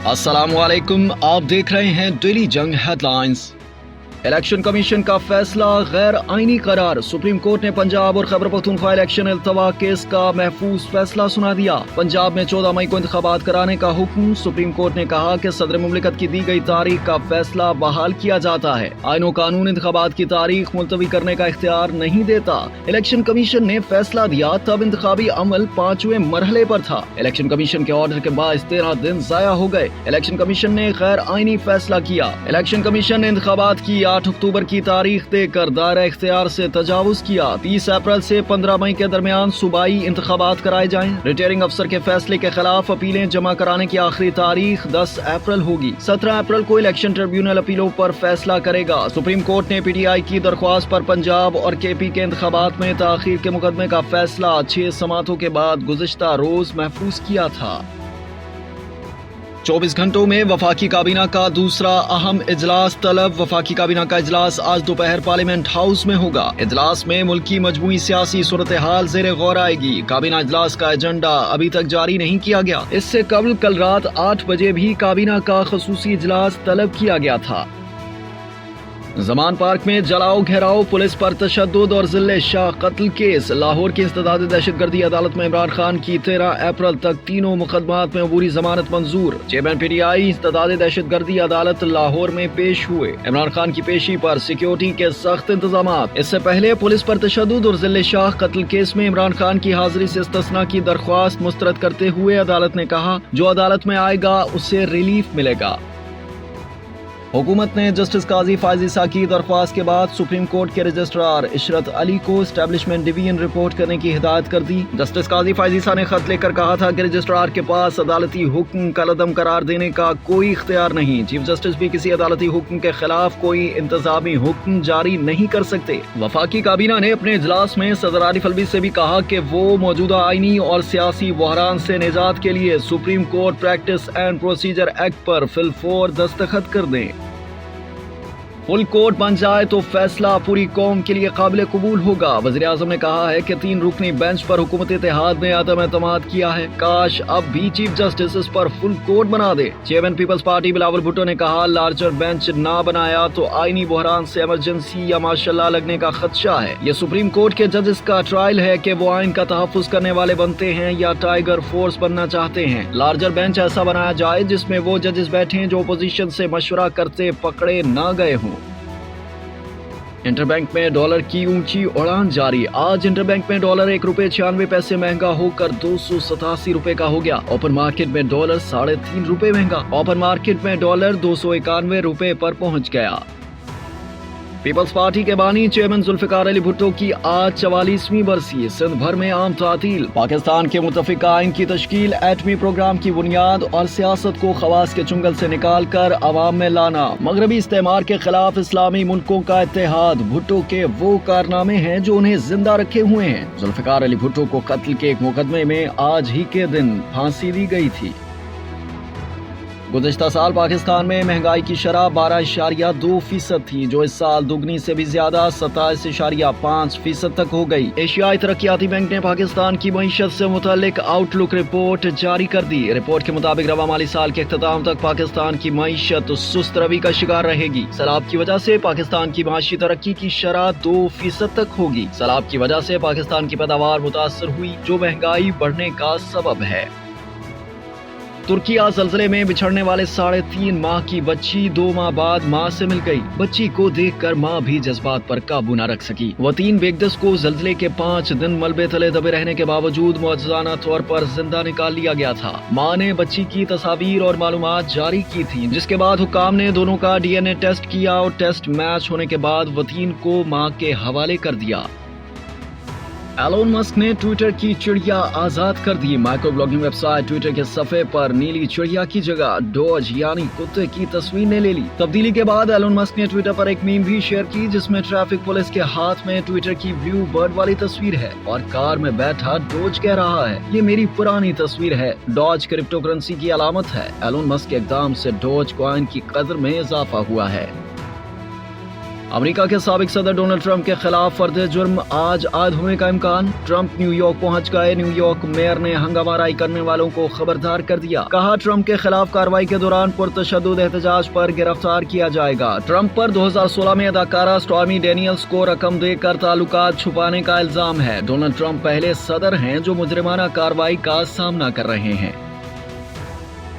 अस्सलाम वालेकुम, आप देख रहे हैं डेली जंग हेडलाइंस। इलेक्शन कमीशन का फैसला गैर आईनी करार। सुप्रीम कोर्ट ने पंजाब और खैबर पख्तूनख्वा इलेक्शन इल्तवा केस का महफूज फैसला सुना दिया। पंजाब में 14 मई को इंतखाबात कराने का हुक्म। सुप्रीम कोर्ट ने कहा कि सदर मुमलिकत की दी गई तारीख का फैसला बहाल किया जाता है। आईन व कानून इंतखाबात की तारीख मुलतवी करने का इख्तियार नहीं देता। इलेक्शन कमीशन ने फैसला दिया तब इंतखाबी अमल 5वें मरहले पर था। इलेक्शन कमीशन के ऑर्डर के बाद 13 दिन जाया हो गए। इलेक्शन कमीशन ने गैर आईनी फैसला किया। इलेक्शन कमीशन ने इंतखाबात की 8 अक्टूबर की तारीख देकर दायरा इख्तियार से तजावुज किया। 30 अप्रैल से 15 मई के दरमियान सूबाई इंतखाबात कराए जाएं। रिटर्निंग अफसर के फैसले के खिलाफ अपीलें जमा कराने की आखिरी तारीख 10 अप्रैल होगी। 17 अप्रैल को इलेक्शन ट्रिब्यूनल अपीलों पर फैसला करेगा। सुप्रीम कोर्ट ने PTI की दरख्वास्त पर पंजाब और KP के इंतखाबात में ताखीर के मुकदमे का फैसला 6 समातों के बाद गुज़िश्ता रोज महफूज किया था। 24 घंटों में वफाकी काबीना का दूसरा अहम इजलास तलब। वफाकी काबीना का इजलास आज दोपहर पार्लियामेंट हाउस में होगा। इजलास में मुल्क की मजमूई सियासी सूरत हाल ज़ेरे गौर आएगी। काबीना इजलास का एजेंडा अभी तक जारी नहीं किया गया। इससे कबल कल रात 8 बजे भी काबीना का खसूसी इजलास तलब किया गया था। जमान पार्क में जलाओ घेराव, पुलिस पर तशद्दुद और जिले शाह कत्ल केस। लाहौर की इस्तेदाद दहशतगर्दी अदालत में इमरान खान की 13 अप्रैल तक तीनों मुकदमात में अबूरी जमानत मंजूर। चेयरमैन PTI इस्तेदाद दहशतगर्दी अदालत लाहौर में पेश हुए। इमरान खान की पेशी पर सिक्योरिटी के सख्त इंतजामात। इससे पहले पुलिस पर तशद्दुद और जिले शाह कत्ल केस में इमरान खान की हाजिरी से इस्तिस्ना की दरख्वास्त मुस्तरद करते हुए अदालत ने कहा जो अदालत में आएगा उससे रिलीफ मिलेगा। हुकूमत ने जस्टिस काजी फायज ईसा की दरख्वास्त के बाद सुप्रीम कोर्ट के रजिस्ट्रार इशरत अली को एस्टेब्लिशमेंट डिवीजन रिपोर्ट करने की हिदायत कर दी। जस्टिस काजी फायज ईसा ने खत लेकर कहा था कि रजिस्ट्रार के पास अदालती हुक्म कलअदम करार देने का कोई इख्तियार नहीं। चीफ जस्टिस भी किसी अदालती हुक्म के खिलाफ कोई इंतजामी हुक्म जारी नहीं कर सकते। वफाकी काबीना ने अपने इजलास में सदर आरिफ अलवी से भी कहा कि वो मौजूदा आईनी और सियासी बहरान से निजात के लिए supreme court practice and procedure act पर फिलफौर दस्तखत कर दें। फुल कोर्ट बन जाए तो फैसला पूरी कौम के लिए काबिल कबूल होगा। वज़ीर आज़म ने कहा है कि 3 रुकनी बेंच पर हुकूमत इत्तेहाद ने आदम एतमाद किया है। काश अब भी चीफ जस्टिस इस पर फुल कोर्ट बना दे। Chairman people's party Bilawal Bhutto ने कहा लार्जर बेंच ना बनाया तो आईनी बहरान से इमरजेंसी या मार्शल लॉ लगने का खदशा है। ये सुप्रीम कोर्ट के जजेस का ट्रायल है कि वो आइन का तहफ़्फ़ुज़ करने वाले बनते हैं या टाइगर फोर्स बनना चाहते हैं। लार्जर बेंच ऐसा बनाया जाए जिसमें वो जजेस बैठे जो अपोजिशन से मशवरा करते पकड़े न गए हों। इंटरबैंक में डॉलर की ऊंची उड़ान जारी। आज इंटरबैंक में डॉलर ₹1.96 महंगा होकर 287 रुपए का हो गया। ओपन मार्केट में डॉलर ₹3.5 महंगा। ओपन मार्केट में डॉलर 291 रुपए पर पहुंच गया। पीपल्स पार्टी के बानी चेयरमैन जुल्फिकार अली भुट्टो की आज 44वीं बरसी। सिंध भर में आम तातील। पाकिस्तान के मुतफिक आइन की तश्कील, एटमी प्रोग्राम की बुनियाद और सियासत को खवास के चुंगल से निकाल कर अवाम में लाना। मगरबी इस्तेमार के खिलाफ इस्लामी मुल्कों का इत्तेहाद भुट्टो के वो कारनामे हैं जो उन्हें जिंदा रखे हुए हैं। जुल्फिकार अली भुट्टो को कत्ल के एक मुकदमे में आज ही के दिन फांसी दी गई थी। गुज़िश्ता साल पाकिस्तान में महंगाई की शरह 12.2% थी जो इस साल दुगनी से भी ज्यादा 27.5% तक हो गई। एशियाई तरक्याती बैंक ने पाकिस्तान की मईशत से मुतालिक आउटलुक रिपोर्ट जारी कर दी। रिपोर्ट के मुताबिक रवा माली साल के अख्ताम तक पाकिस्तान की मईशत सुस्त रवि का शिकार रहेगी। सैलाब की वजह से पाकिस्तान की माशी तरक्की की शरह 2% तक होगी। सैलाब की वजह से पाकिस्तान की पैदावार मुतासर हुई जो महंगाई बढ़ने का सबब है। तुर्किया ज़लज़ले में बिछड़ने वाले 3.5 माह की बच्ची 2 माह बाद माँ से मिल गई। बच्ची को देखकर माँ भी जज्बात पर काबू न रख सकी। वतीन बेगदस को ज़लज़ले के 5 दिन मलबे तले दबे रहने के बावजूद मुअज्जज़ाना तौर पर जिंदा निकाल लिया गया था। माँ ने बच्ची की तस्वीर और मालूमात जारी की थी जिसके बाद हुक्काम ने दोनों का DNA टेस्ट किया और टेस्ट मैच होने के बाद वतीन को माँ के हवाले कर दिया। एलोन मस्क ने ट्विटर की चिड़िया आजाद कर दी। माइक्रो ब्लॉगिंग वेबसाइट ट्विटर के सफे पर नीली चिड़िया की जगह डॉज यानी कुत्ते की तस्वीर ने ले ली। तब्दीली के बाद एलोन मस्क ने ट्विटर पर एक मीम भी शेयर की जिसमें ट्रैफिक पुलिस के हाथ में ट्विटर की ब्लू बर्ड वाली तस्वीर है और कार में बैठा डॉज कह रहा है ये मेरी पुरानी तस्वीर है। डॉज क्रिप्टो करेंसी की अलामत है। एलोन मस्क के इक़दाम से डॉज कॉइन की कदर में इजाफा हुआ है। अमेरिका के साबिक सदर डोनाल्ड ट्रंप के खिलाफ फर्द जुर्म आज आयद होने का इम्कान। ट्रंप न्यूयॉर्क पहुंच गए। न्यूयॉर्क मेयर ने हंगामाराई करने वालों को खबरदार कर दिया। कहा ट्रंप के खिलाफ कार्रवाई के दौरान पुरतशद्दुद एहतजाज पर गिरफ्तार किया जाएगा। ट्रंप पर 2016 में अदाकारा स्टॉर्मी डेनियल्स को रकम देकर ताल्लुकात छुपाने का इल्जाम है। डोनाल्ड ट्रंप पहले सदर हैं जो मुजरिमाना कार्रवाई का सामना कर रहे हैं।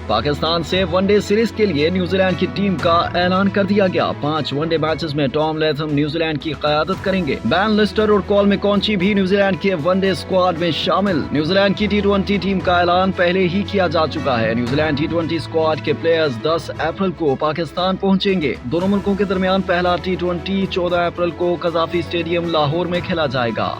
पाकिस्तान से वनडे सीरीज के लिए न्यूजीलैंड की टीम का ऐलान कर दिया गया। 5 वनडे मैचेस में टॉम लैथम न्यूजीलैंड की क़यादत करेंगे। बैन लिस्टर और कॉल मैकॉन्ची भी न्यूजीलैंड के वनडे स्क्वाड में शामिल। न्यूजीलैंड की T20 टीम का ऐलान पहले ही किया जा चुका है। न्यूजीलैंड T20 स्क्वाड के प्लेयर्स 10 अप्रैल को पाकिस्तान पहुंचेंगे। दोनों मुल्कों के दरमियान पहला T20 14 अप्रैल को कज़ाफी स्टेडियम लाहौर में खेला जाएगा।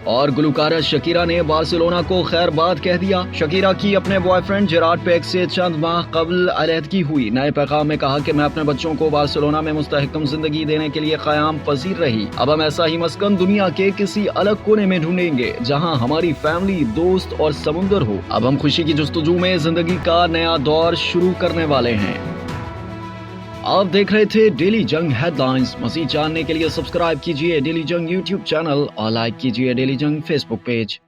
और गुलकारा शकीरा ने बार्सिलोना को खैरबाद कह दिया। शकीरा की अपने बॉयफ्रेंड जेरार्ड पेक से चंद माह कबल अलहदगी हुई। नए पैगाम में कहा कि मैं अपने बच्चों को बार्सिलोना में मुस्तहकम जिंदगी देने के लिए क़याम पजीर रही। अब हम ऐसा ही मस्कन दुनिया के किसी अलग कोने में ढूंढेंगे जहां हमारी फैमिली, दोस्त और समुंदर हो। अब हम खुशी की जुस्तजू में जिंदगी का नया दौर शुरू करने वाले हैं। आप देख रहे थे डेली जंग हेडलाइंस। मज़ीद जानने के लिए सब्सक्राइब कीजिए डेली जंग यूट्यूब चैनल और लाइक कीजिए डेली जंग फेसबुक पेज।